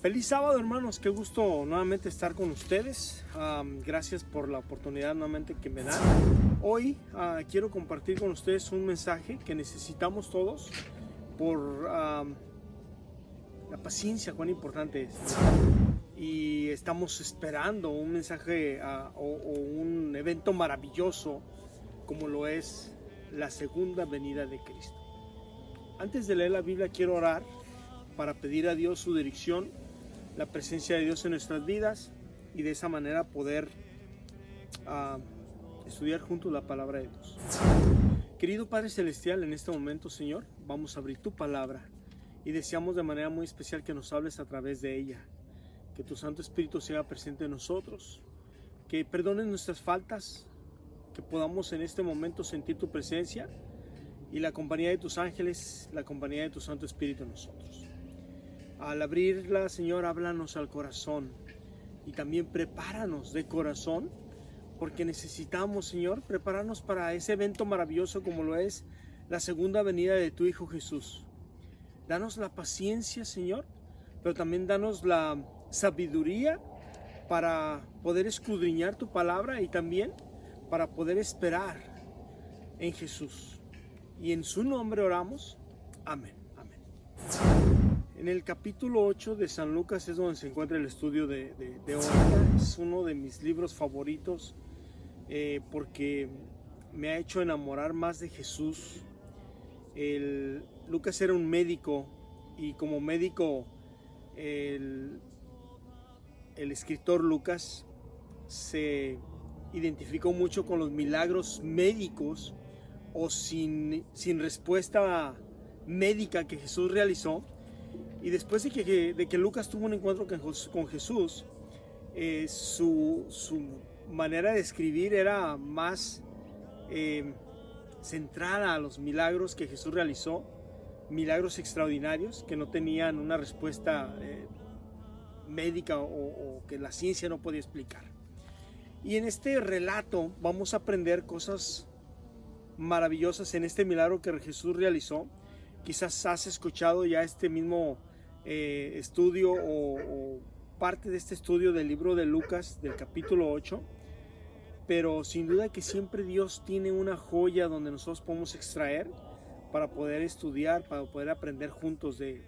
Feliz sábado, hermanos, qué gusto nuevamente estar con ustedes. Gracias por la oportunidad nuevamente que me dan. Hoy quiero compartir con ustedes un mensaje que necesitamos todos por la paciencia, cuán importante es. Y estamos esperando un mensaje o un evento maravilloso como lo es la segunda venida de Cristo. Antes de leer la Biblia quiero orar para pedir a Dios su dirección, la presencia de Dios en nuestras vidas y de esa manera poder estudiar juntos la palabra de Dios. Querido Padre Celestial, en este momento, Señor, vamos a abrir tu palabra y deseamos de manera muy especial que nos hables a través de ella, que tu Santo Espíritu sea presente en nosotros, que perdones nuestras faltas, que podamos en este momento sentir tu presencia y la compañía de tus ángeles, la compañía de tu Santo Espíritu en nosotros. Al abrirla, Señor, háblanos al corazón y también prepáranos de corazón, porque necesitamos, Señor, prepararnos para ese evento maravilloso como lo es la segunda venida de tu Hijo Jesús. Danos la paciencia, Señor, pero también danos la sabiduría para poder escudriñar tu palabra y también para poder esperar en Jesús. Y en su nombre oramos. Amén. Amén. En el capítulo 8 de San Lucas es donde se encuentra el estudio de hoy. Es uno de mis libros favoritos porque me ha hecho enamorar más de Jesús. Lucas era un médico y como médico el escritor Lucas se identificó mucho con los milagros médicos o sin respuesta médica que Jesús realizó. Y después de que Lucas tuvo un encuentro con Jesús, su manera de escribir era más centrada a los milagros que Jesús realizó, milagros extraordinarios que no tenían una respuesta médica o que la ciencia no podía explicar. Y en este relato vamos a aprender cosas maravillosas en este milagro que Jesús realizó. Quizás has escuchado ya este mismo estudio o parte de este estudio del libro de Lucas del capítulo 8, pero sin duda que siempre Dios tiene una joya donde nosotros podemos extraer para poder estudiar, para poder aprender juntos de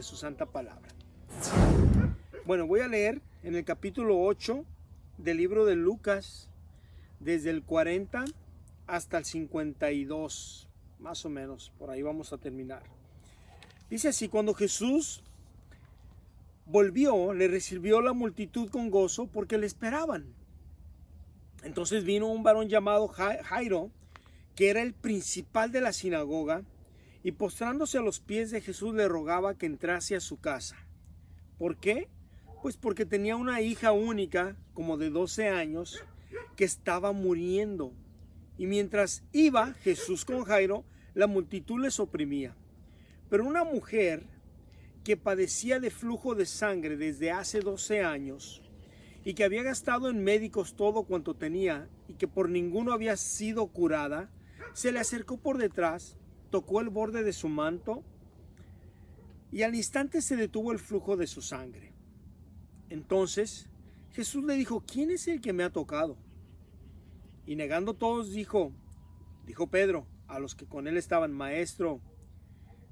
su santa palabra. Bueno, voy a leer en el capítulo 8 del libro de Lucas desde el 40 hasta el 52, más o menos, por ahí vamos a terminar. Dice así: cuando Jesús volvió, le recibió la multitud con gozo porque le esperaban. Entonces vino un varón llamado Jairo, que era el principal de la sinagoga, y postrándose a los pies de Jesús le rogaba que entrase a su casa. ¿Por qué? Pues porque tenía una hija única, como de 12 años, que estaba muriendo. Y mientras iba Jesús con Jairo, la multitud les oprimía. Pero una mujer que padecía de flujo de sangre desde hace 12 años y que había gastado en médicos todo cuanto tenía y que por ninguno había sido curada, se le acercó por detrás, tocó el borde de su manto y al instante se detuvo el flujo de su sangre. Entonces Jesús le dijo: ¿quién es el que me ha tocado? Y negando todos dijo Pedro a los que con él estaban: Maestro,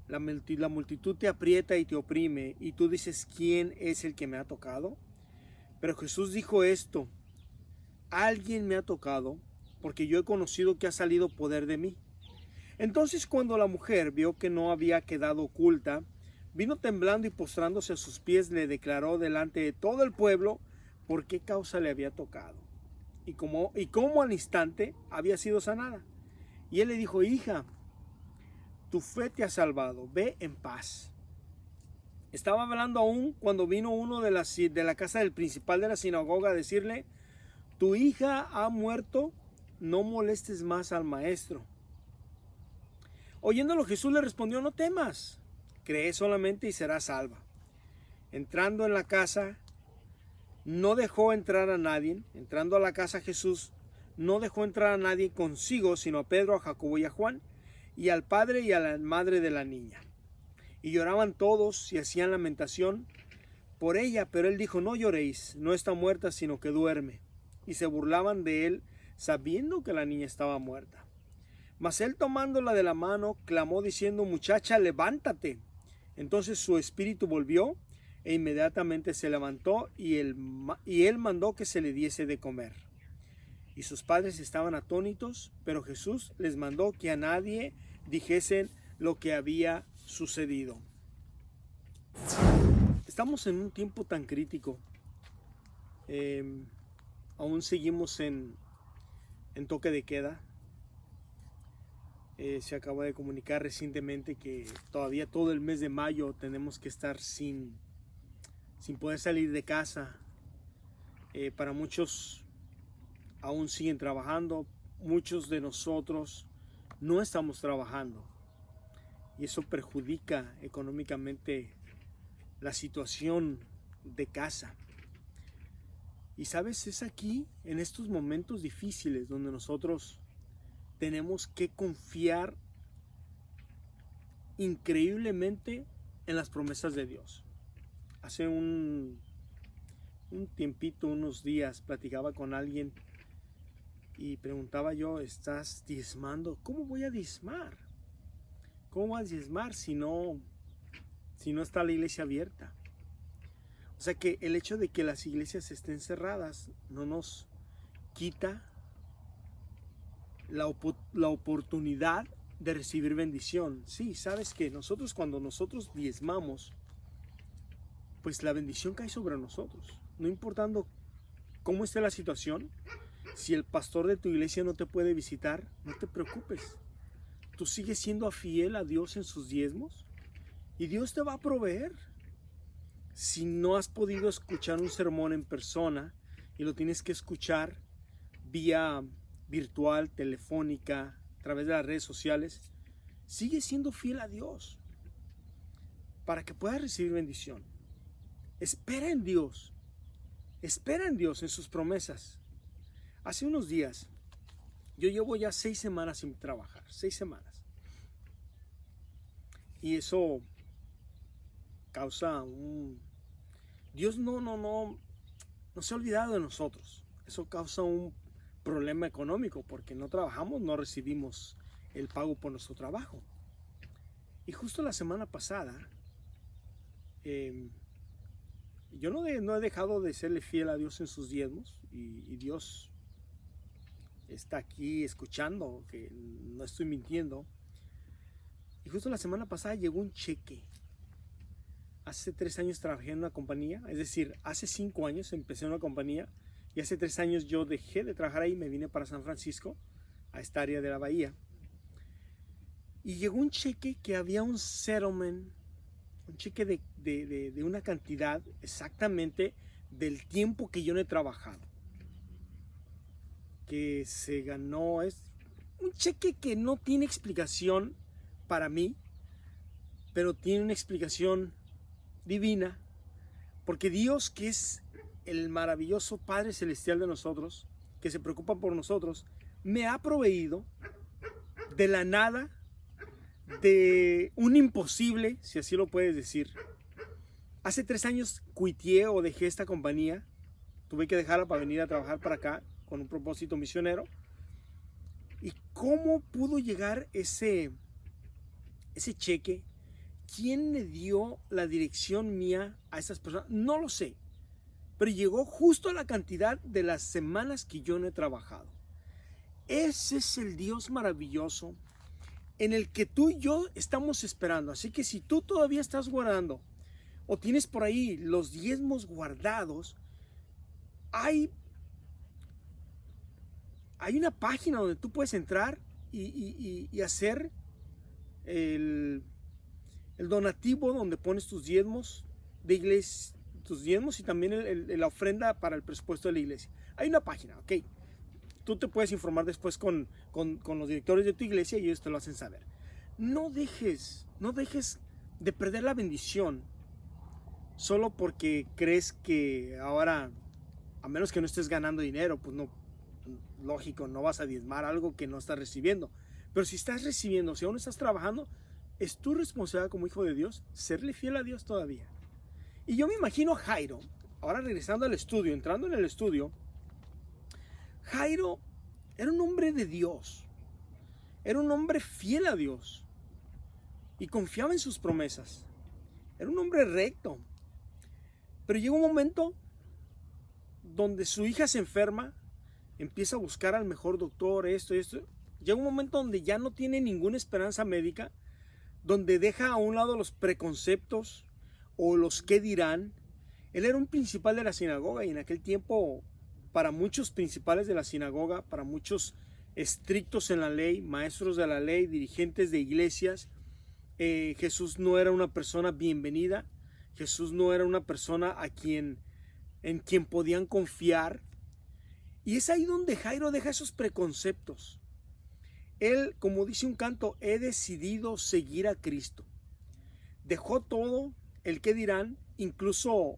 la multitud te aprieta y te oprime, y tú dices: ¿quién es el que me ha tocado? Pero Jesús dijo esto: alguien me ha tocado, porque yo he conocido que ha salido poder de mí. Entonces cuando la mujer vio que no había quedado oculta, vino temblando y postrándose a sus pies le declaró delante de todo el pueblo por qué causa le había tocado y cómo al instante había sido sanada. Y él le dijo: hija, tu fe te ha salvado, ve en paz. Estaba hablando aún cuando vino uno de la casa del principal de la sinagoga a decirle: tu hija ha muerto, no molestes más al maestro. Oyéndolo, Jesús le respondió: no temas, cree solamente y serás salva. Entrando en la casa, no dejó entrar a nadie. Entrando a la casa, Jesús no dejó entrar a nadie consigo, sino a Pedro, a Jacobo y a Juan, y al padre y a la madre de la niña. Y lloraban todos y hacían lamentación por ella, pero él dijo: no lloréis, no está muerta, sino que duerme. Y se burlaban de él, sabiendo que la niña estaba muerta. Mas él, tomándola de la mano, clamó diciendo: muchacha, levántate. Entonces su espíritu volvió, e inmediatamente se levantó, y él mandó que se le diese de comer. Y sus padres estaban atónitos, pero Jesús les mandó que a nadie dijesen lo que había sucedido. Estamos en un tiempo tan crítico. Aún seguimos en toque de queda. Se acaba de comunicar recientemente que todavía todo el mes de mayo tenemos que estar sin poder salir de casa. Para muchos aún siguen trabajando. Muchos de nosotros no estamos trabajando. Y eso perjudica económicamente la situación de casa. Y sabes, es aquí, en estos momentos difíciles, donde nosotros tenemos que confiar increíblemente en las promesas de Dios. Hace un tiempito, unos días, platicaba con alguien y preguntaba yo: ¿estás diezmando? ¿Cómo voy a diezmar? ¿Cómo voy a diezmar si no está la iglesia abierta? O sea que el hecho de que las iglesias estén cerradas no nos quita la oportunidad de recibir bendición. Sí, sabes que cuando nosotros diezmamos, pues la bendición cae sobre nosotros. No importando cómo esté la situación, si el pastor de tu iglesia no te puede visitar, no te preocupes. Tú sigues siendo fiel a Dios en sus diezmos y Dios te va a proveer. Si no has podido escuchar un sermón en persona y lo tienes que escuchar vía virtual, telefónica, a través de las redes sociales, sigue siendo fiel a Dios para que puedas recibir bendición. Espera en Dios, en sus promesas. Hace unos días, yo llevo ya 6 semanas sin trabajar, 6 semanas. Y eso causa Dios no se ha olvidado de nosotros. Eso causa un problema económico, porque no trabajamos, no recibimos el pago por nuestro trabajo. Y justo la semana pasada, yo no he dejado de serle fiel a Dios en sus diezmos, y Dios está aquí escuchando que no estoy mintiendo. Y justo la semana pasada llegó un cheque. Hace 3 años trabajé en una compañía, es decir, hace 5 años empecé en una compañía y hace 3 años yo dejé de trabajar ahí y me vine para San Francisco, a esta área de la bahía. Y llegó un cheque que había un settlement, un cheque de una cantidad exactamente del tiempo que yo no he trabajado. Que se ganó, es un cheque que no tiene explicación para mí, pero tiene una explicación divina, porque Dios, que es el maravilloso Padre Celestial de nosotros, que se preocupa por nosotros, me ha proveído de la nada, de un imposible, si así lo puedes decir. Hace 3 años quiteé o dejé esta compañía, tuve que dejarla para venir a trabajar para acá con un propósito misionero. ¿Y cómo pudo llegar ese cheque? ¿Quién le dio la dirección mía a esas personas? No lo sé, pero llegó justo a la cantidad de las semanas que yo no he trabajado. Ese es el Dios maravilloso en el que tú y yo estamos esperando. Así que si tú todavía estás guardando o tienes por ahí los diezmos guardados, hay una página donde tú puedes entrar y hacer el donativo, donde pones tus diezmos de iglesia, tus diezmos y también la ofrenda para el presupuesto de la iglesia. Hay una página, ok. Tú te puedes informar después con los directores de tu iglesia y ellos te lo hacen saber. No dejes de perder la bendición solo porque crees que ahora, a menos que no estés ganando dinero, pues no, lógico, no vas a diezmar algo que no estás recibiendo. Pero si estás recibiendo, si aún estás trabajando, es tu responsabilidad como hijo de Dios serle fiel a Dios todavía. Y yo me imagino a Jairo, ahora regresando al estudio, entrando en el estudio, Jairo era un hombre de Dios, era un hombre fiel a Dios y confiaba en sus promesas. Era un hombre recto. Pero llega un momento donde su hija se enferma, empieza a buscar al mejor doctor, esto. Llega un momento donde ya no tiene ninguna esperanza médica, donde deja a un lado los preconceptos o los qué dirán. Él era un principal de la sinagoga y en aquel tiempo, para muchos principales de la sinagoga, para muchos estrictos en la ley, maestros de la ley, dirigentes de iglesias, Jesús no era una persona bienvenida. Jesús no era una persona en quien podían confiar. Y es ahí donde Jairo deja esos preconceptos. Él, como dice un canto, he decidido seguir a Cristo. Dejó todo el que dirán, incluso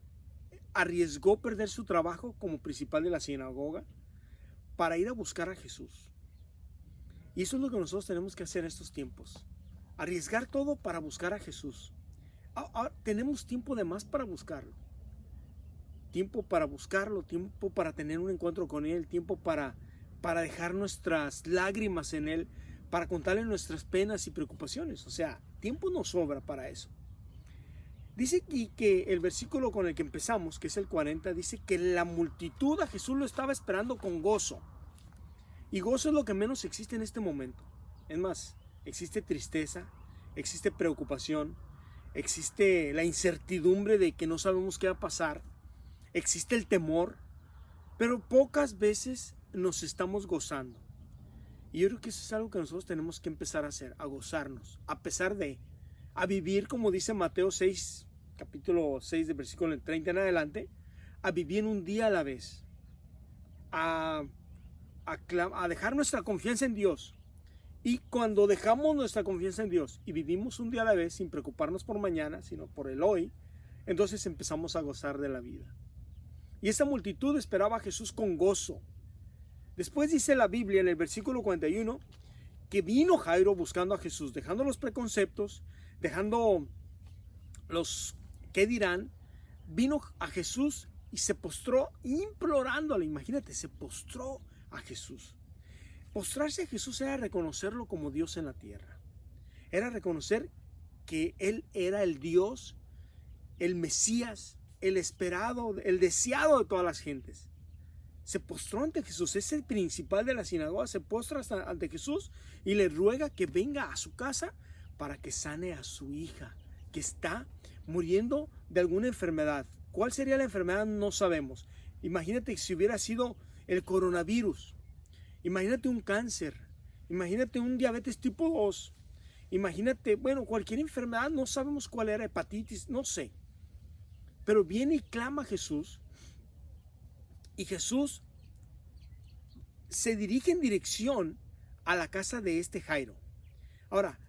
arriesgó perder su trabajo como principal de la sinagoga para ir a buscar a Jesús. Y eso es lo que nosotros tenemos que hacer en estos tiempos. Arriesgar todo para buscar a Jesús. Ahora tenemos tiempo de más para buscarlo. Tiempo para buscarlo, tiempo para tener un encuentro con Él, tiempo para dejar nuestras lágrimas en Él, para contarle nuestras penas y preocupaciones. O sea, tiempo nos sobra para eso. Dice aquí que el versículo con el que empezamos, que es el 40, dice que la multitud a Jesús lo estaba esperando con gozo. Y gozo es lo que menos existe en este momento. Es más, existe tristeza, existe preocupación, existe la incertidumbre de que no sabemos qué va a pasar, existe el temor, pero pocas veces nos estamos gozando. Y yo creo que eso es algo que nosotros tenemos que empezar a hacer, a gozarnos, a vivir, como dice Mateo 6, capítulo 6, de versículo 30 en adelante, a vivir un día a la vez, a dejar nuestra confianza en Dios. Y cuando dejamos nuestra confianza en Dios y vivimos un día a la vez sin preocuparnos por mañana, sino por el hoy, entonces empezamos a gozar de la vida. Y esa multitud esperaba a Jesús con gozo. Después dice la Biblia en el versículo 41 que vino Jairo buscando a Jesús, dejando los preconceptos, dejando los qué dirán, vino a Jesús y se postró implorándole. Imagínate, se postró a Jesús. Postrarse a Jesús era reconocerlo como Dios en la tierra. Era reconocer que Él era el Dios, el Mesías, el esperado, el deseado de todas las gentes. Se postró ante Jesús. Es el principal de la sinagoga. Se postra ante Jesús y le ruega que venga a su casa para que sane a su hija, que está muriendo de alguna enfermedad. ¿Cuál sería la enfermedad? No sabemos. Imagínate si hubiera sido el coronavirus. Imagínate un cáncer. Imagínate un diabetes tipo 2. Imagínate, bueno, cualquier enfermedad. No sabemos cuál era, hepatitis, no sé. Pero viene y clama a Jesús. Y Jesús se dirige en dirección a la casa de este Jairo. Ahora,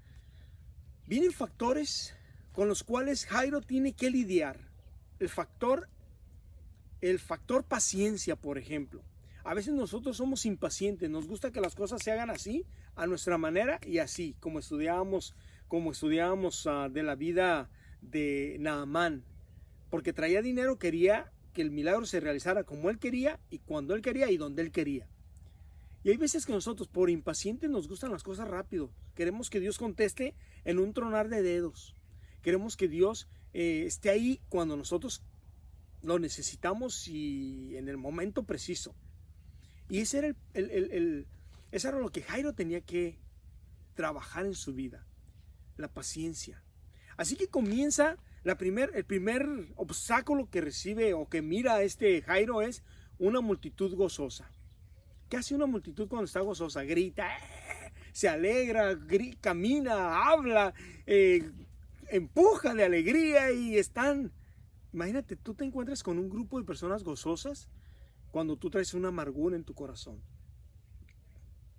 vienen factores con los cuales Jairo tiene que lidiar. El factor paciencia, por ejemplo. A veces nosotros somos impacientes, nos gusta que las cosas se hagan así, a nuestra manera y así, como estudiábamos de la vida de Naamán. Porque traía dinero, quería que el milagro se realizara como él quería y cuando él quería y donde él quería. Y hay veces que nosotros por impacientes nos gustan las cosas rápido. Queremos que Dios conteste en un tronar de dedos. Queremos que Dios esté ahí cuando nosotros lo necesitamos y en el momento preciso. Y ese era lo que Jairo tenía que trabajar en su vida, la paciencia. Así que comienza el primer obstáculo que recibe o que mira este Jairo es una multitud gozosa. ¿Qué hace una multitud cuando está gozosa? Grita, se alegra, camina, habla, empuja de alegría y están. Imagínate, tú te encuentras con un grupo de personas gozosas cuando tú traes una amargura en tu corazón,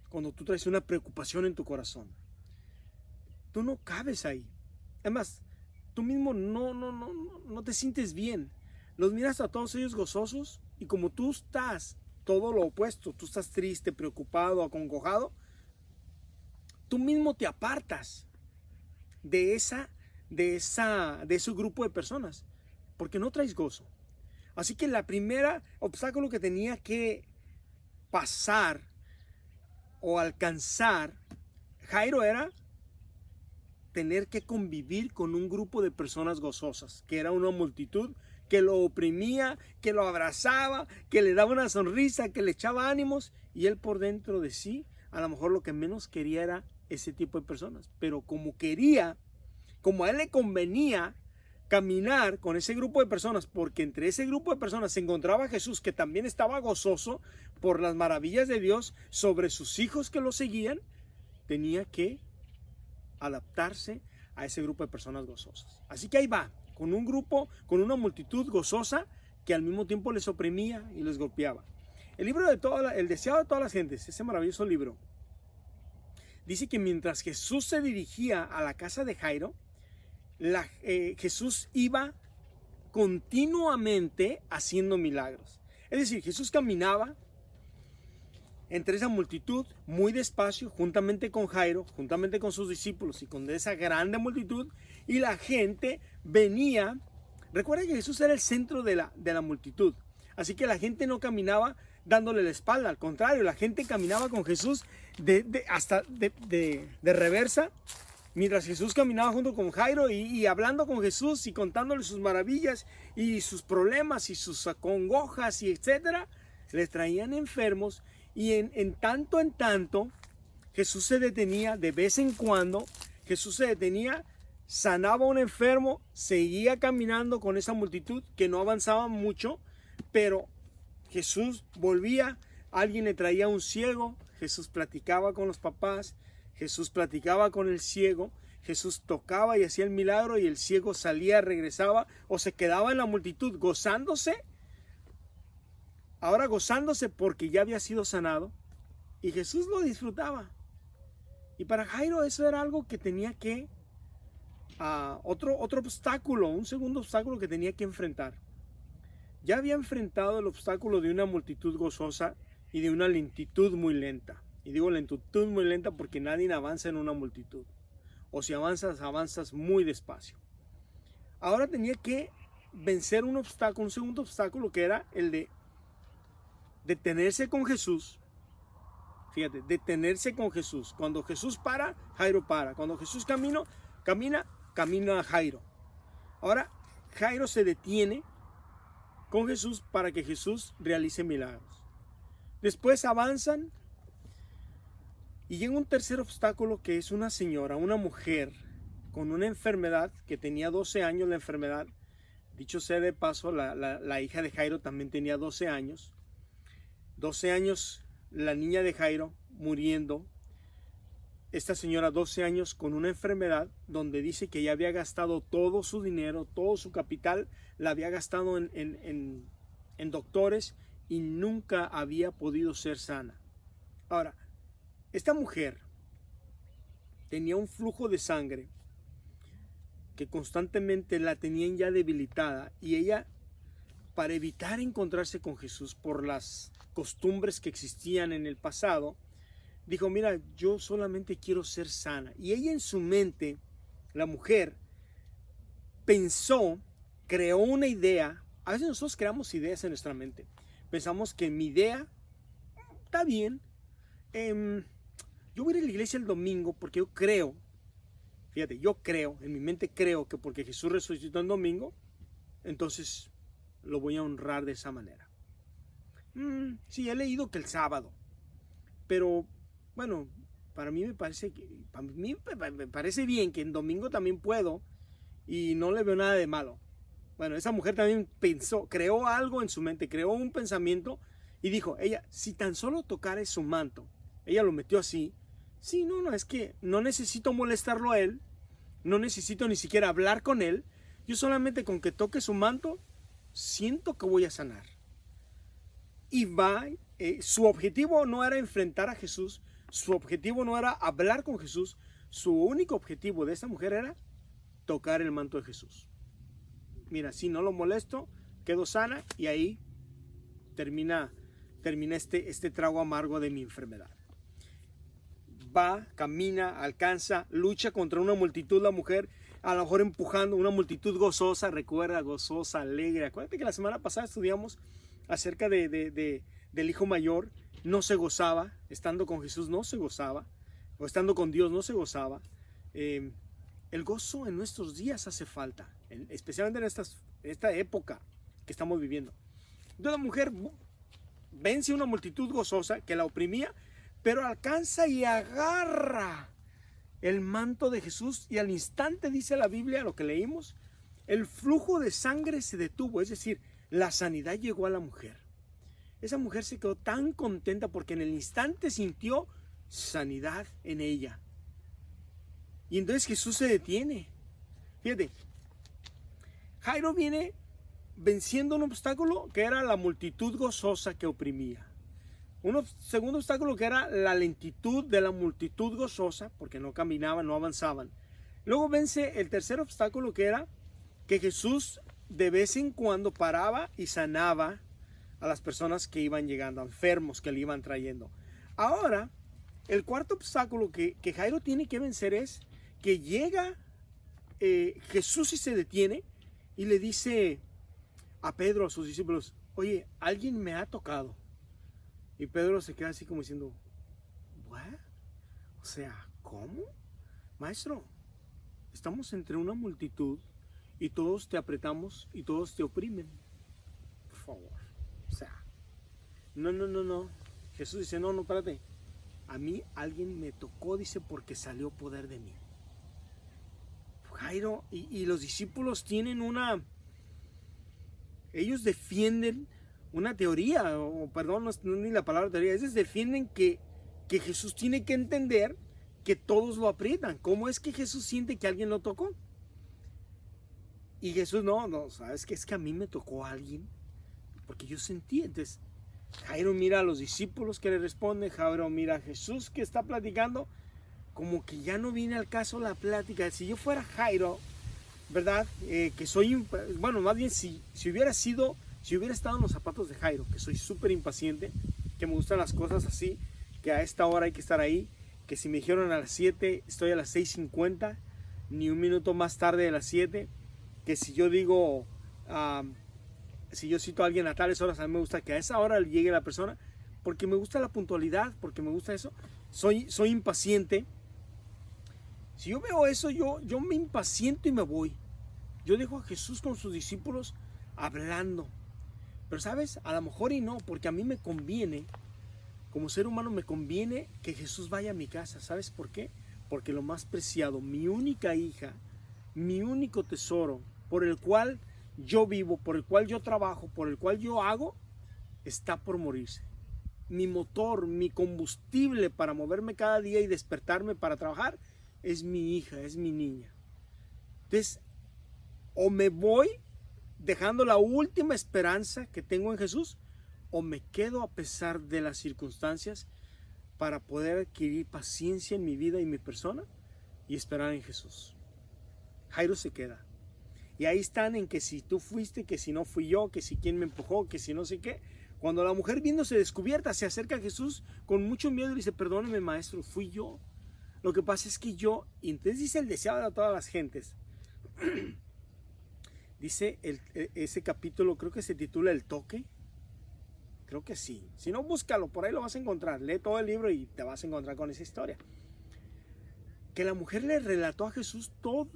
cuando tú traes una preocupación en tu corazón. Tú no cabes ahí. Además, tú mismo no te sientes bien. Los miras a todos ellos gozosos y como tú estás todo lo opuesto, tú estás triste, preocupado, acongojado, tú mismo te apartas de ese grupo de personas. porque no traes gozo. Así que la primera obstáculo que tenía que pasar o alcanzar Jairo era tener que convivir con un grupo de personas gozosas, que era una multitud que lo oprimía, que lo abrazaba, que le daba una sonrisa, que le echaba ánimos, y él por dentro de sí, a lo mejor lo que menos quería era ese tipo de personas. Pero como a él le convenía caminar con ese grupo de personas, porque entre ese grupo de personas se encontraba Jesús, que también estaba gozoso por las maravillas de Dios sobre sus hijos que lo seguían, tenía que adaptarse a ese grupo de personas gozosas. Así que ahí va, con un grupo, con una multitud gozosa que al mismo tiempo les oprimía y les golpeaba. El libro de El deseado de todas las gentes, ese maravilloso libro, dice que mientras Jesús se dirigía a la casa de Jairo, Jesús iba continuamente haciendo milagros. Es decir, Jesús caminaba entre esa multitud muy despacio, juntamente con Jairo, juntamente con sus discípulos y con esa grande multitud, y la gente venía. Recuerda que Jesús era el centro de la multitud, así que la gente no caminaba dándole la espalda, al contrario, la gente caminaba con Jesús hasta de reversa, mientras Jesús caminaba junto con Jairo y hablando con Jesús y contándole sus maravillas y sus problemas y sus congojas y etcétera. Les traían enfermos y en tanto Jesús se detenía de vez en cuando. Jesús se detenía, sanaba a un enfermo, seguía caminando con esa multitud que no avanzaba mucho, pero Jesús volvía, alguien le traía un ciego, Jesús platicaba con los papás, Jesús platicaba con el ciego, Jesús tocaba y hacía el milagro y el ciego salía, regresaba o se quedaba en la multitud gozándose. Ahora gozándose porque ya había sido sanado y Jesús lo disfrutaba. Y para Jairo eso era algo que tenía que, otro obstáculo, un segundo obstáculo que tenía que enfrentar. Ya había enfrentado el obstáculo de una multitud gozosa y de una lentitud muy lenta. Y digo lentitud muy lenta porque nadie avanza en una multitud. O si avanzas, avanzas muy despacio. Ahora tenía que vencer un obstáculo, un segundo obstáculo, que era el de detenerse con Jesús. Fíjate, detenerse con Jesús. Cuando Jesús para, Jairo para. Cuando Jesús camina Jairo. Ahora Jairo se detiene con Jesús para que Jesús realice milagros. Después avanzan y llega un tercer obstáculo, que es una señora, una mujer con una enfermedad que tenía 12 años la enfermedad. Dicho sea de paso, la hija de Jairo también tenía 12 años. 12 años la niña de Jairo muriendo. Esta señora 12 años con una enfermedad donde dice que ya había gastado todo su dinero, todo su capital, la había gastado en doctores y nunca había podido ser sana. Ahora, esta mujer tenía un flujo de sangre que constantemente la tenían ya debilitada, y ella, para evitar encontrarse con Jesús por las costumbres que existían en el pasado, dijo: mira, yo solamente quiero ser sana. Y ella en su mente, la mujer, creó una idea. A veces nosotros creamos ideas en nuestra mente. Pensamos que mi idea está bien. Yo voy a ir a la iglesia el domingo porque yo creo, fíjate, en mi mente creo que porque Jesús resucitó el domingo, entonces lo voy a honrar de esa manera. Sí, he leído que el sábado, pero bueno, para mí me parece bien que en domingo también puedo y no le veo nada de malo. Bueno, esa mujer también creó algo en su mente, creó un pensamiento y dijo, ella, si tan solo tocara su manto, ella lo metió así. Sí, no, es que no necesito molestarlo a él, no necesito ni siquiera hablar con él, yo solamente con que toque su manto, siento que voy a sanar. Y su objetivo no era enfrentar a Jesús, su objetivo no era hablar con Jesús, su único objetivo de esta mujer era tocar el manto de Jesús. Mira, si no lo molesto, quedo sana y ahí termina este trago amargo de mi enfermedad. Va, camina, alcanza, lucha contra una multitud la mujer, a lo mejor empujando una multitud gozosa, recuerda, gozosa, alegre. Acuérdate que la semana pasada estudiamos acerca del hijo mayor. No se gozaba, estando con Jesús no se gozaba, o estando con Dios no se gozaba. El gozo en nuestros días hace falta, especialmente en esta época que estamos viviendo. Entonces la mujer vence una multitud gozosa que la oprimía, pero alcanza y agarra el manto de Jesús, y al instante, dice la Biblia, lo que leímos, el flujo de sangre se detuvo, es decir, la sanidad llegó a la mujer. Esa mujer se quedó tan contenta porque en el instante sintió sanidad en ella. Y entonces Jesús se detiene. Fíjate, Jairo viene venciendo un obstáculo que era la multitud gozosa que oprimía. Un segundo obstáculo que era la lentitud de la multitud gozosa, porque no caminaban, no avanzaban. Luego vence el tercer obstáculo, que era que Jesús de vez en cuando paraba y sanaba a las personas que iban llegando, enfermos que le iban trayendo. Ahora, el cuarto obstáculo que Jairo tiene que vencer es que llega Jesús y se detiene y le dice a Pedro, a sus discípulos: oye, alguien me ha tocado. Y Pedro se queda así como diciendo: ¿what? O sea, ¿cómo? Maestro, estamos entre una multitud y todos te apretamos y todos te oprimen. Por favor. O sea, no. Jesús dice: no, espérate. A mí alguien me tocó, dice, porque salió poder de mí. Jairo y los discípulos tienen ellos defienden una teoría, o perdón, no es ni la palabra teoría, ellos defienden que Jesús tiene que entender que todos lo aprietan. ¿Cómo es que Jesús siente que alguien lo tocó? Y Jesús, no, ¿sabes qué? Es que a mí me tocó a alguien, porque yo sentí. Entonces, Jairo mira a los discípulos que le responden, Jairo mira a Jesús que está platicando, como que ya no viene al caso la plática. Si yo fuera Jairo, ¿verdad? Que soy, bueno, más bien si hubiera estado en los zapatos de Jairo, que soy súper impaciente, que me gustan las cosas así, que a esta hora hay que estar ahí, que si me dijeron a las 7, estoy a las 6:50, ni un minuto más tarde de las 7, que si yo digo, si yo cito a alguien a tales horas, a mí me gusta que a esa hora llegue la persona, porque me gusta la puntualidad, porque me gusta eso. Soy impaciente. Si yo veo eso, yo me impaciento y me voy. Yo dejo a Jesús con sus discípulos hablando. Pero sabes, a lo mejor y no, porque a mí me conviene, como ser humano me conviene que Jesús vaya a mi casa. ¿Sabes por qué? Porque lo más preciado, mi única hija, mi único tesoro, por el cual yo vivo, por el cual yo trabajo, por el cual yo hago, está por morirse. Mi motor, mi combustible para moverme cada día y despertarme para trabajar es mi hija, es mi niña. Entonces, o me voy dejando la última esperanza que tengo en Jesús, o me quedo a pesar de las circunstancias para poder adquirir paciencia en mi vida y mi persona y esperar en Jesús. Jairo se queda. Y ahí están en que si tú fuiste, que si no fui yo, que si quién me empujó, que si no sé qué. Cuando la mujer viéndose descubierta se acerca a Jesús con mucho miedo y le dice: perdóneme, maestro, fui yo. Lo que pasa es que yo, y entonces dice el deseado de todas las gentes. Dice ese capítulo, creo que se titula El Toque. Creo que sí. Si no, búscalo, por ahí lo vas a encontrar. Lee todo el libro y te vas a encontrar con esa historia. Que la mujer le relató a Jesús todos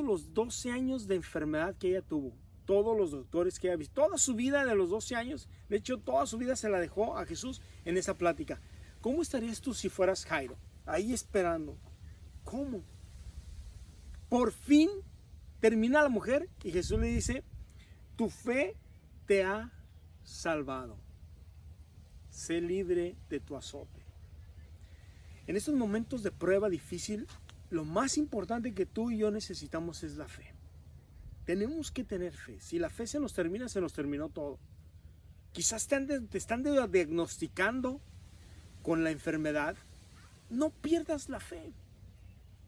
los 12 años de enfermedad que ella tuvo. Todos los doctores que ella visto. Toda su vida de los 12 años. De hecho, toda su vida se la dejó a Jesús en esa plática. ¿Cómo estarías tú si fueras Jairo? Ahí esperando. ¿Cómo? Por fin termina la mujer y Jesús le dice: tu fe te ha salvado. Sé libre de tu azote. En estos momentos de prueba difícil, lo más importante que tú y yo necesitamos es la fe. Tenemos que tener fe. Si la fe se nos termina, se nos terminó todo. Quizás te están diagnosticando con la enfermedad. No pierdas la fe,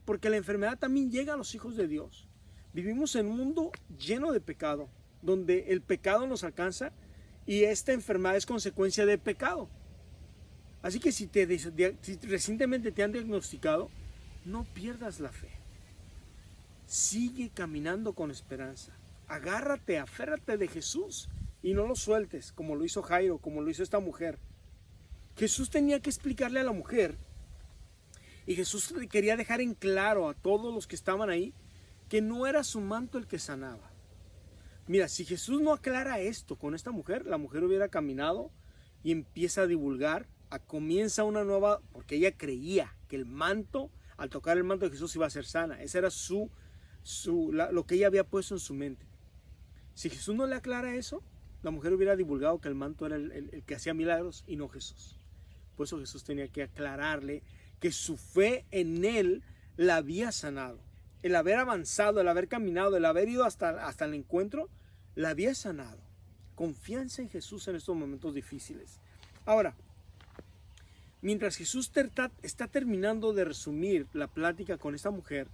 porque la enfermedad también llega a los hijos de Dios. Vivimos en un mundo lleno de pecado, donde el pecado nos alcanza y esta enfermedad es consecuencia del pecado. Así que si recientemente te han diagnosticado, no pierdas la fe. sigue caminando con esperanza. Agárrate, aférrate de Jesús y no lo sueltes, como lo hizo Jairo, como lo hizo esta mujer. Jesús tenía que explicarle a la mujer, y Jesús quería dejar en claro a todos los que estaban ahí que no era su manto el que sanaba. Mira, si Jesús no aclara esto con esta mujer, la mujer hubiera caminado y empieza a divulgar, comienza una nueva, porque ella creía que el manto, al tocar el manto de Jesús, iba a ser sana. Esa era lo que ella había puesto en su mente. Si Jesús no le aclara eso, la mujer hubiera divulgado que el manto era el que hacía milagros y no Jesús. Por eso Jesús tenía que aclararle que su fe en él la había sanado. El haber avanzado, el haber caminado, el haber ido hasta el encuentro, la había sanado. Confianza en Jesús en estos momentos difíciles. Ahora, mientras Jesús está terminando de resumir la plática con esta mujer,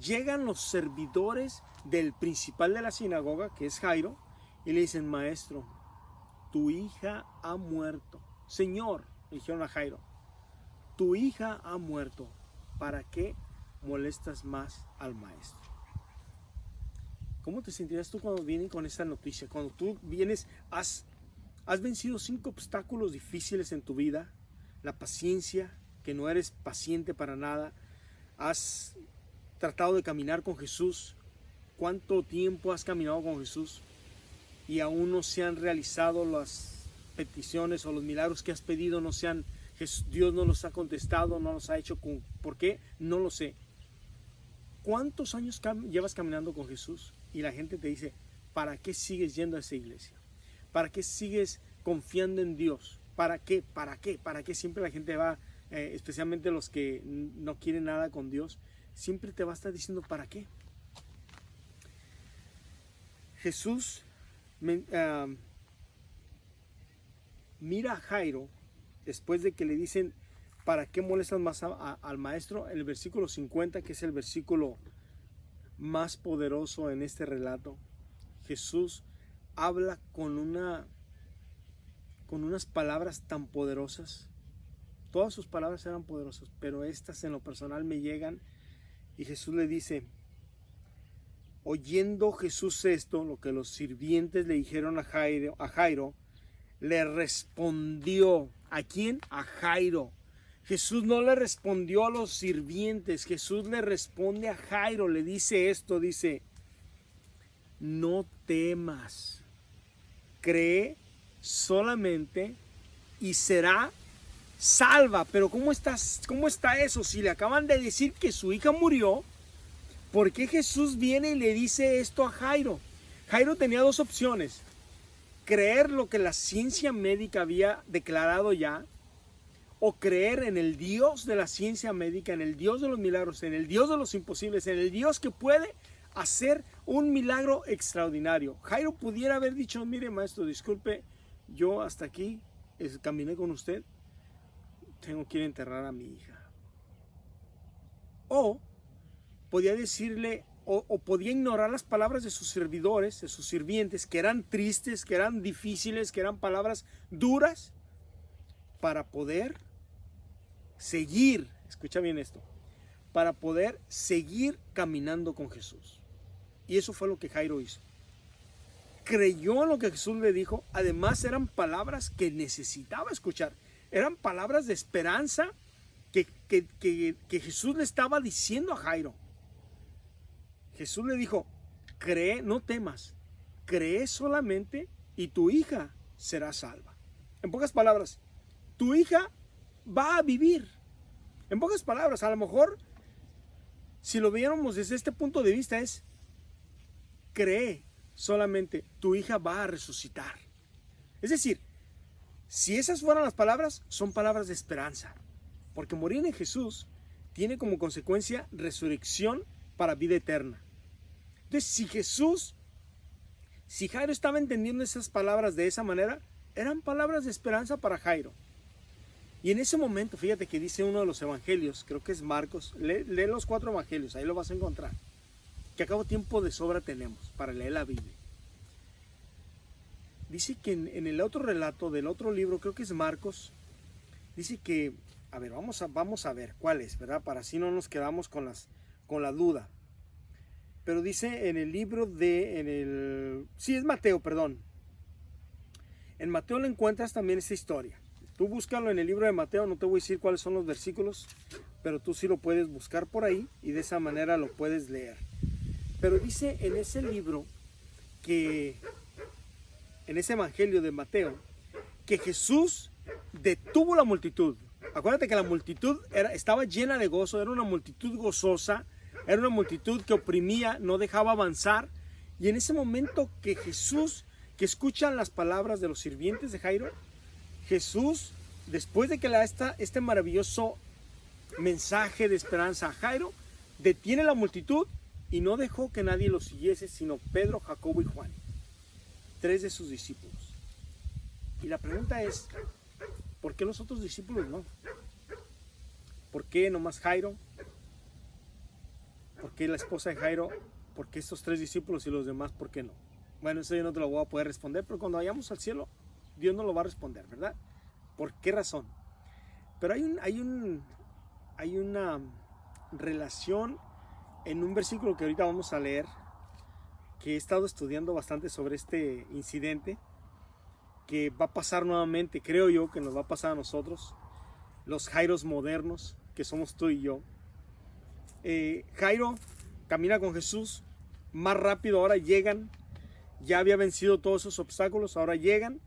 llegan los servidores del principal de la sinagoga, que es Jairo, y le dicen: maestro, tu hija ha muerto. Señor, le dijeron a Jairo, tu hija ha muerto. ¿Para qué molestas más al maestro? ¿Cómo te sentirías tú cuando vienen con esta noticia? Cuando tú vienes, has vencido 5 obstáculos difíciles en tu vida. La paciencia, que no eres paciente para nada. Has tratado de caminar con Jesús. ¿Cuánto tiempo has caminado con Jesús? Y aún no se han realizado las peticiones o los milagros que has pedido, Dios no los ha contestado, no los ha hecho. ¿Por qué? No lo sé. ¿Cuántos años llevas caminando con Jesús? Y la gente te dice: ¿para qué sigues yendo a esa iglesia? ¿Para qué sigues confiando en Dios? ¿Para qué? ¿Para qué? ¿Para qué? Siempre la gente va, especialmente los que no quieren nada con Dios, siempre te va a estar diciendo ¿para qué? Jesús mira a Jairo después de que le dicen: ¿para qué molestas más al maestro? En el versículo 50, que es el versículo más poderoso en este relato, Jesús habla con unas palabras tan poderosas. Todas sus palabras eran poderosas, pero estas en lo personal me llegan. Y Jesús le dice, oyendo Jesús esto, lo que los sirvientes le dijeron a Jairo, le respondió. ¿A quién? A Jairo. Jesús no le respondió a los sirvientes, Jesús le responde a Jairo, le dice esto, dice: no temas, cree solamente y será salva. Pero ¿cómo está eso? Si le acaban de decir que su hija murió, ¿por qué Jesús viene y le dice esto a Jairo? Jairo tenía 2 opciones: creer lo que la ciencia médica había declarado ya, o creer en el Dios de la ciencia médica, en el Dios de los milagros, en el Dios de los imposibles, en el Dios que puede hacer un milagro extraordinario. Jairo pudiera haber dicho: mire maestro, disculpe, yo hasta aquí caminé con usted, tengo que ir a enterrar a mi hija. O podía decirle, o podía ignorar las palabras de sus servidores, de sus sirvientes, que eran tristes, que eran difíciles, que eran palabras duras, para poder seguir, escucha bien esto, para poder seguir caminando con Jesús. Y eso fue lo que Jairo hizo. Creyó en lo que Jesús le dijo. Además eran palabras que necesitaba escuchar. Eran palabras de esperanza que Jesús le estaba diciendo a Jairo. Jesús le dijo: cree, no temas, cree solamente y tu hija será salva. En pocas palabras, tu hija va a vivir. En pocas palabras, a lo mejor, si lo viéramos desde este punto de vista, es: cree solamente, tu hija va a resucitar. Es decir, si esas fueran las palabras, son palabras de esperanza, porque morir en Jesús tiene como consecuencia resurrección para vida eterna. Entonces, si Jairo estaba entendiendo esas palabras de esa manera, eran palabras de esperanza para Jairo. Y en ese momento, fíjate que dice uno de los evangelios, creo que es Marcos, lee los 4 evangelios, ahí lo vas a encontrar, que a cabo tiempo de sobra tenemos para leer la Biblia. Dice que en el otro relato del otro libro, creo que es Marcos, dice que, a ver, vamos a ver cuál es, ¿verdad? Para así no nos quedamos con la duda. pero dice en el libro sí, es Mateo, perdón. En Mateo le encuentras también esta historia. Tú búscalo en el libro de Mateo, no te voy a decir cuáles son los versículos, pero tú sí lo puedes buscar por ahí y de esa manera lo puedes leer. Pero dice en ese libro en ese evangelio de Mateo, que Jesús detuvo la multitud. Acuérdate que la multitud estaba llena de gozo, era una multitud gozosa, era una multitud que oprimía, no dejaba avanzar. Y en ese momento que que escuchan las palabras de los sirvientes de Jairo, Jesús, después de que le da este maravilloso mensaje de esperanza a Jairo, detiene la multitud y no dejó que nadie lo siguiese, sino Pedro, Jacobo y Juan, 3 de sus discípulos. Y la pregunta es, ¿por qué los otros discípulos no? ¿Por qué nomás Jairo? ¿Por qué la esposa de Jairo? ¿Por qué estos 3 discípulos y los demás por qué no? Bueno, eso yo no te lo voy a poder responder, pero cuando vayamos al cielo, Dios no lo va a responder, ¿verdad? ¿Por qué razón? Pero hay una relación en un versículo que ahorita vamos a leer, que he estado estudiando bastante sobre este incidente, que va a pasar nuevamente, creo yo que nos va a pasar a nosotros, los Jairos modernos, que somos tú y yo. Jairo camina con Jesús, más rápido ahora llegan, ya había vencido todos esos obstáculos, ahora llegan,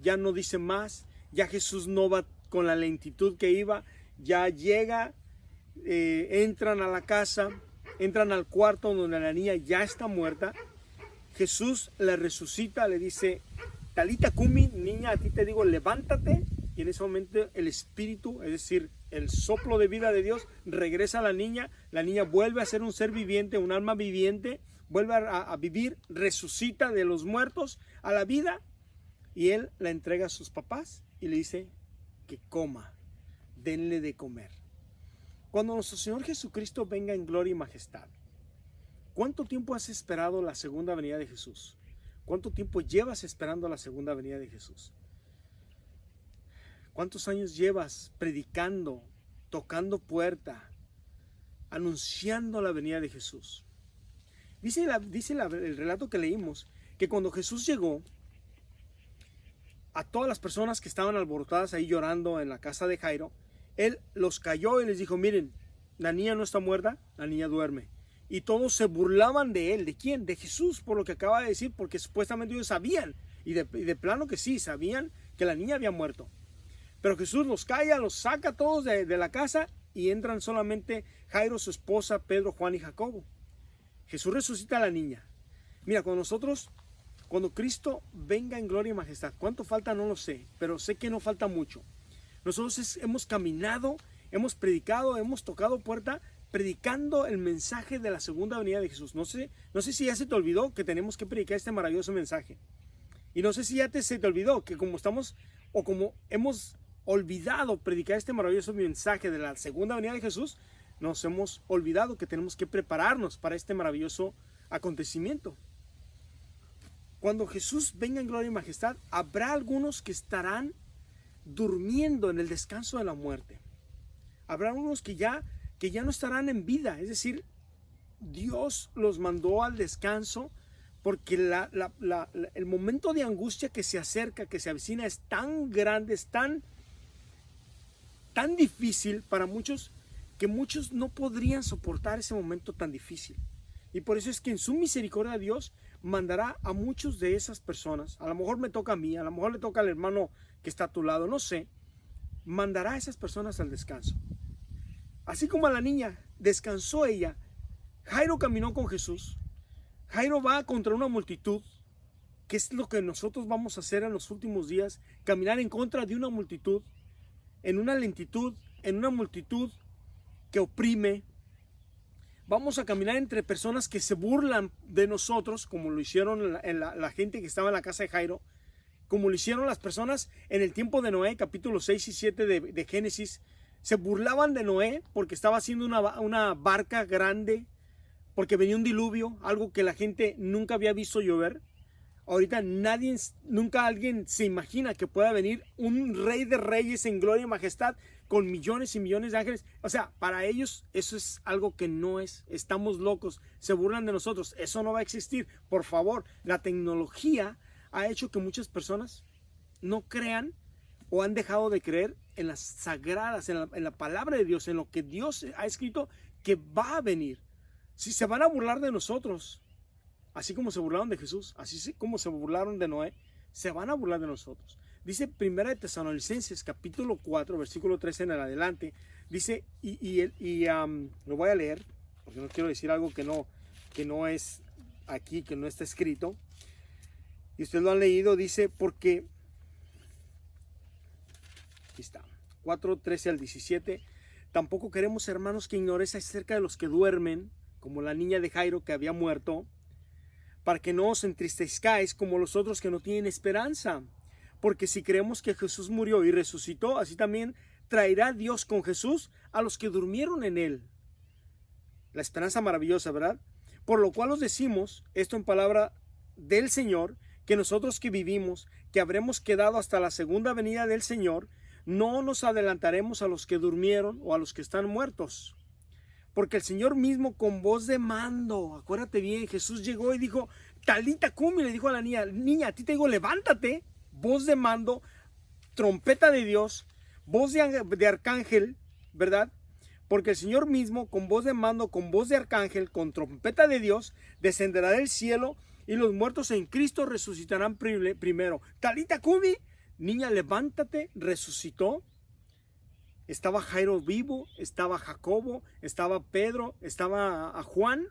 ya no dice más, ya Jesús no va con la lentitud que iba, ya llega, entran a la casa, entran al cuarto donde la niña ya está muerta. Jesús la resucita, le dice, Talita Cumi, niña, a ti te digo, levántate. Y en ese momento el espíritu, es decir, el soplo de vida de Dios, regresa a la niña vuelve a ser un ser viviente, un alma viviente, vuelve a vivir, resucita de los muertos a la vida, y él la entrega a sus papás y le dice que coma, denle de comer. Cuando nuestro Señor Jesucristo venga en gloria y majestad, ¿cuánto tiempo has esperado la segunda venida de Jesús? ¿Cuánto tiempo llevas esperando la segunda venida de Jesús? ¿Cuántos años llevas predicando, tocando puerta, anunciando la venida de Jesús? Dice el relato que leímos, que cuando Jesús llegó, a todas las personas que estaban alborotadas ahí llorando en la casa de Jairo, él los calló y les dijo, miren, la niña no está muerta, la niña duerme. Y todos se burlaban de él. ¿De quién? De Jesús, por lo que acaba de decir, porque supuestamente ellos sabían, y de plano que sí, sabían que la niña había muerto. Pero Jesús los calla, los saca todos de la casa y entran solamente Jairo, su esposa, Pedro, Juan y Jacobo. Jesús resucita a la niña. Mira, cuando Cristo venga en gloria y majestad, ¿cuánto falta? No lo sé, pero sé que no falta mucho. Nosotros hemos caminado, hemos predicado, hemos tocado puerta, predicando el mensaje de la segunda venida de Jesús. No sé si ya se te olvidó que tenemos que predicar este maravilloso mensaje. Y no sé si ya se te olvidó que como hemos olvidado predicar este maravilloso mensaje de la segunda venida de Jesús, nos hemos olvidado que tenemos que prepararnos para este maravilloso acontecimiento. Cuando Jesús venga en gloria y majestad, habrá algunos que estarán durmiendo en el descanso de la muerte. Habrá algunos que ya no estarán en vida, es decir, Dios los mandó al descanso porque el momento de angustia que se acerca, que se avecina, es tan grande, es tan difícil para muchos, que muchos no podrían soportar ese momento tan difícil. Y por eso es que en su misericordia Dios mandará a muchos de esas personas, a lo mejor me toca a mí, a lo mejor le toca al hermano que está a tu lado, no sé, mandará a esas personas al descanso. Así como a la niña, descansó ella. Jairo caminó con Jesús. Jairo va contra una multitud, que es lo que nosotros vamos a hacer en los últimos días, caminar en contra de una multitud, en una lentitud, en una multitud que oprime. Vamos a caminar entre personas que se burlan de nosotros, como lo hicieron la gente que estaba en la casa de Jairo, como lo hicieron las personas en el tiempo de Noé, capítulo 6 y 7 de Génesis. Se burlaban de Noé porque estaba haciendo una barca grande, porque venía un diluvio, algo que la gente nunca había visto llover. Ahorita nunca alguien se imagina que pueda venir un rey de reyes en gloria y majestad con millones y millones de ángeles. O sea, para ellos eso es algo que no es. Estamos locos, se burlan de nosotros. Eso no va a existir. Por favor, la tecnología ha hecho que muchas personas no crean o han dejado de creer en las sagradas, en la palabra de Dios, en lo que Dios ha escrito que va a venir. Si se van a burlar de nosotros, así como se burlaron de Jesús, así como se burlaron de Noé, se van a burlar de nosotros. Dice 1 de Tesalonicenses capítulo 4, versículo 13 en el adelante, dice, lo voy a leer, porque no quiero decir algo que no es aquí, que no está escrito, y ustedes lo han leído, dice, porque, aquí está, 4, 13 al 17, tampoco queremos, hermanos, que ignoréis acerca de los que duermen, como la niña de Jairo que había muerto, para que no os entristezcáis como los otros que no tienen esperanza. Porque si creemos que Jesús murió y resucitó, así también traerá Dios con Jesús a los que durmieron en él. La esperanza maravillosa, ¿verdad? Por lo cual os decimos, esto en palabra del Señor, que nosotros que vivimos, que habremos quedado hasta la segunda venida del Señor, no nos adelantaremos a los que durmieron o a los que están muertos. Porque el Señor mismo con voz de mando, acuérdate bien, Jesús llegó y dijo, Talita cumi, le dijo a la niña, a ti te digo, levántate, voz de mando, trompeta de Dios, voz de arcángel, ¿verdad? Porque el Señor mismo con voz de mando, con voz de arcángel, con trompeta de Dios, descenderá del cielo y los muertos en Cristo resucitarán primero. Talita cumi, niña, levántate, resucitó. Estaba Jairo vivo, estaba Jacobo, estaba Pedro, estaba a Juan,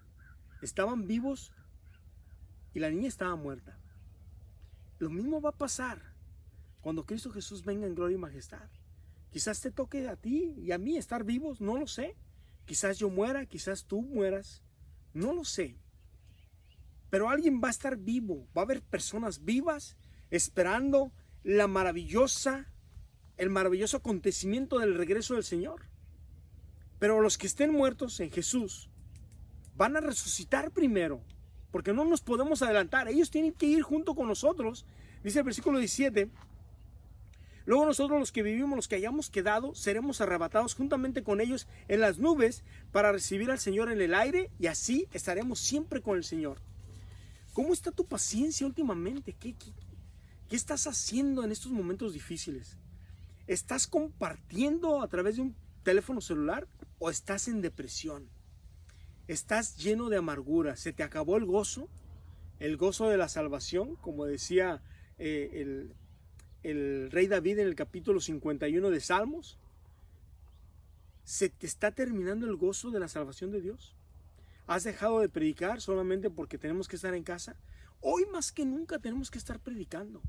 estaban vivos y la niña estaba muerta. Lo mismo va a pasar cuando Cristo Jesús venga en gloria y majestad. Quizás te toque a ti y a mí estar vivos, no lo sé. Quizás yo muera, quizás tú mueras, no lo sé. Pero alguien va a estar vivo, va a haber personas vivas esperando el maravilloso acontecimiento del regreso del Señor. Pero los que estén muertos en Jesús van a resucitar primero, porque no nos podemos adelantar. Ellos tienen que ir junto con nosotros. Dice el versículo 17, luego nosotros los que vivimos, los que hayamos quedado, seremos arrebatados juntamente con ellos en las nubes para recibir al Señor en el aire, y así estaremos siempre con el Señor. ¿Cómo está tu paciencia últimamente? ¿Qué estás haciendo en estos momentos difíciles? ¿Estás compartiendo a través de un teléfono celular o estás en depresión? ¿Estás lleno de amargura? ¿Se te acabó el gozo? El gozo de la salvación, como decía el rey David en el capítulo 51 de Salmos. ¿Se te está terminando el gozo de la salvación de Dios? ¿Has dejado de predicar solamente porque tenemos que estar en casa? Hoy más que nunca tenemos que estar predicando.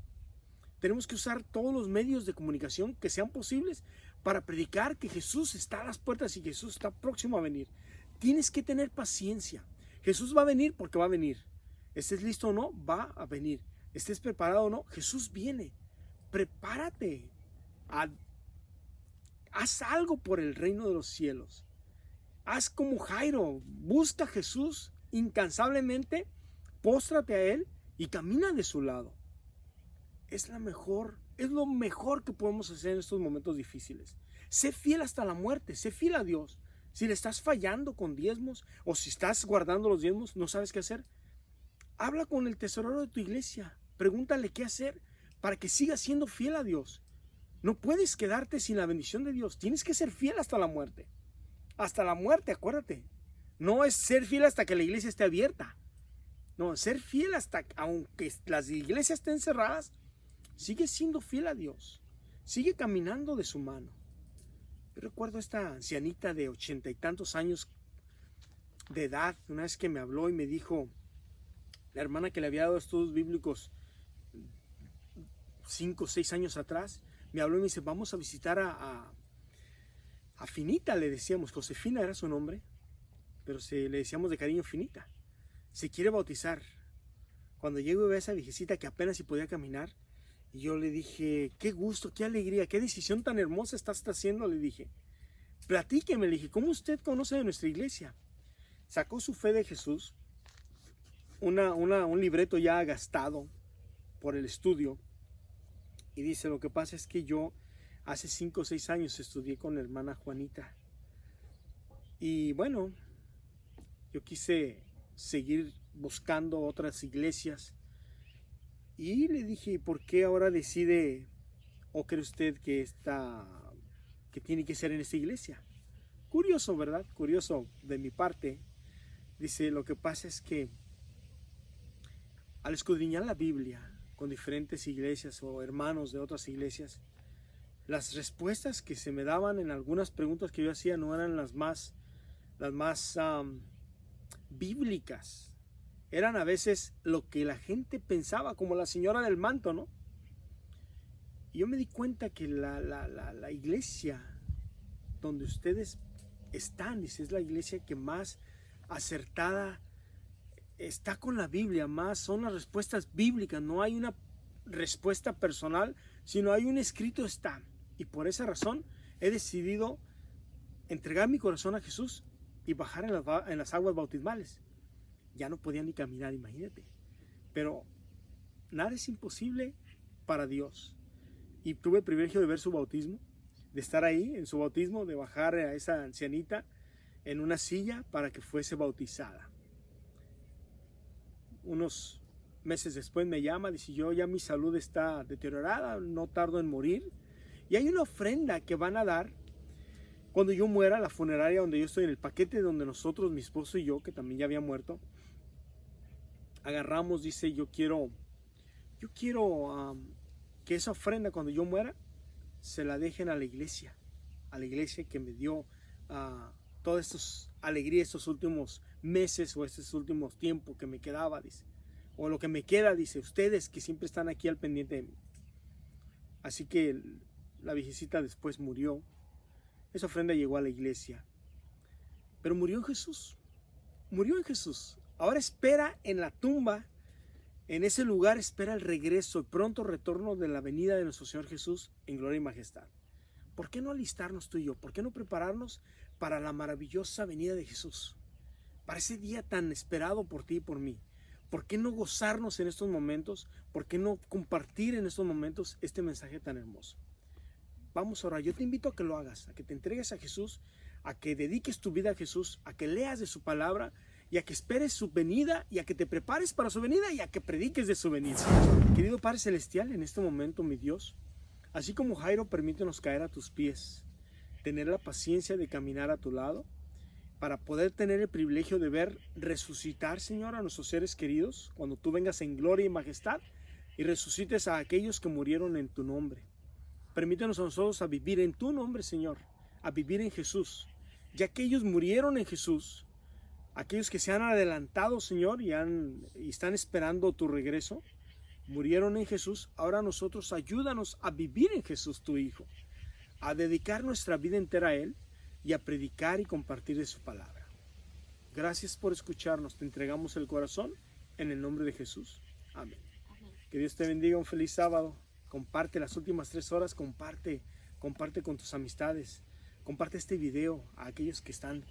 Tenemos que usar todos los medios de comunicación que sean posibles para predicar que Jesús está a las puertas y que Jesús está próximo a venir. Tienes que tener paciencia. Jesús va a venir porque va a venir. Estés listo o no, va a venir. Estés preparado o no, Jesús viene. Prepárate. Haz algo por el reino de los cielos. Haz como Jairo. Busca a Jesús incansablemente. Póstrate a Él y camina de su lado. Es lo mejor que podemos hacer en estos momentos difíciles. Sé fiel hasta la muerte. Sé fiel a Dios. Si le estás fallando con diezmos o si estás guardando los diezmos, no sabes qué hacer, habla con el tesorero de tu iglesia. Pregúntale qué hacer para que sigas siendo fiel a Dios. No puedes quedarte sin la bendición de Dios. Tienes que ser fiel hasta la muerte. Hasta la muerte, acuérdate. No es ser fiel hasta que la iglesia esté abierta. No, ser fiel hasta, aunque las iglesias estén cerradas, sigue siendo fiel a Dios. Sigue caminando de su mano. Yo recuerdo a esta ancianita de 80 y tantos años de edad, una vez que me habló y me dijo, la hermana que le había dado estudios bíblicos 5 o 6 años atrás, me habló y me dice, vamos a visitar a Finita, le decíamos, Josefina era su nombre, pero le decíamos de cariño Finita. Se quiere bautizar. Cuando llego y veo a esa viejecita que apenas si podía caminar, y yo le dije, qué gusto, qué alegría, qué decisión tan hermosa estás haciendo, le dije. Platíqueme, le dije, ¿cómo usted conoce de nuestra iglesia? Sacó su fe de Jesús, un libreto ya gastado por el estudio, y dice, lo que pasa es que yo Hace 5 o 6 años estudié con la hermana Juanita. Y bueno, yo quise seguir buscando otras iglesias. Y le dije, ¿por qué ahora decide o cree usted que tiene que ser en esta iglesia? Curioso, ¿verdad? Curioso de mi parte. Dice, lo que pasa es que al escudriñar la Biblia con diferentes iglesias o hermanos de otras iglesias, las respuestas que se me daban en algunas preguntas que yo hacía no eran las más bíblicas. Eran a veces lo que la gente pensaba, como la señora del manto, ¿no? Y yo me di cuenta que la iglesia donde ustedes están, dice, es la iglesia que más acertada está con la Biblia, más son las respuestas bíblicas. No hay una respuesta personal, sino hay un escrito está. Y por esa razón he decidido entregar mi corazón a Jesús y bajar en las aguas bautismales. Ya no podía ni caminar, imagínate. Pero nada es imposible para Dios. Y tuve el privilegio de ver su bautismo, de estar ahí en su bautismo, de bajar a esa ancianita en una silla para que fuese bautizada. Unos meses después me llama, dice, yo ya mi salud está deteriorada, no tardo en morir. Y hay una ofrenda que van a dar cuando yo muera, la funeraria donde yo estoy, en el paquete donde nosotros, mi esposo y yo, que también ya había muerto, agarramos, dice, yo quiero que esa ofrenda cuando yo muera se la dejen a la iglesia que me dio todas estas alegrías estos últimos meses o estos últimos tiempos que me quedaba, dice, o lo que me queda, dice, ustedes que siempre están aquí al pendiente de mí. Así que la viejecita después murió. Esa ofrenda llegó a la iglesia, pero murió en Jesús. Ahora espera en la tumba, en ese lugar espera el regreso, el pronto retorno de la venida de nuestro Señor Jesús en gloria y majestad. ¿Por qué no alistarnos tú y yo? ¿Por qué no prepararnos para la maravillosa venida de Jesús? Para ese día tan esperado por ti y por mí. ¿Por qué no gozarnos en estos momentos? ¿Por qué no compartir en estos momentos este mensaje tan hermoso? Vamos a orar. Yo te invito a que lo hagas, a que te entregues a Jesús, a que dediques tu vida a Jesús, a que leas de su palabra y a que esperes su venida y a que te prepares para su venida y a que prediques de su venida. Querido Padre Celestial, en este momento, mi Dios, así como Jairo, permítenos caer a tus pies, tener la paciencia de caminar a tu lado, para poder tener el privilegio de ver resucitar, Señor, a nuestros seres queridos, cuando tú vengas en gloria y majestad y resucites a aquellos que murieron en tu nombre. Permítenos a nosotros a vivir en tu nombre, Señor, a vivir en Jesús, ya que ellos murieron en Jesús, aquellos que se han adelantado, Señor, y están esperando tu regreso, murieron en Jesús. Ahora nosotros ayúdanos a vivir en Jesús, tu Hijo, a dedicar nuestra vida entera a Él y a predicar y compartir de su palabra. Gracias por escucharnos, te entregamos el corazón en el nombre de Jesús. Amén. Que Dios te bendiga, un feliz sábado. Comparte las últimas 3 horas, comparte con tus amistades, comparte este video a aquellos que están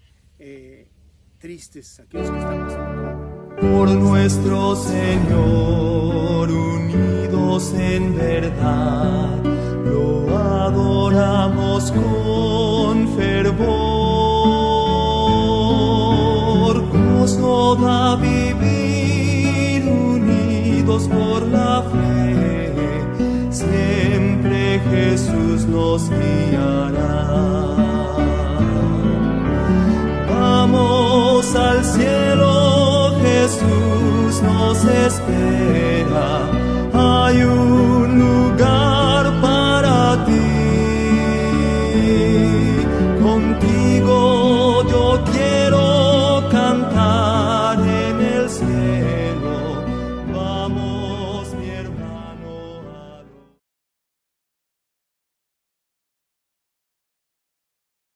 tristes, a aquellos que están pasando. Por nuestro Señor, unidos en verdad, lo adoramos con fervor. Gozo da vivir unidos por la fe, siempre Jesús nos guiará. Vamos al cielo, Jesús nos espera. Hay un lugar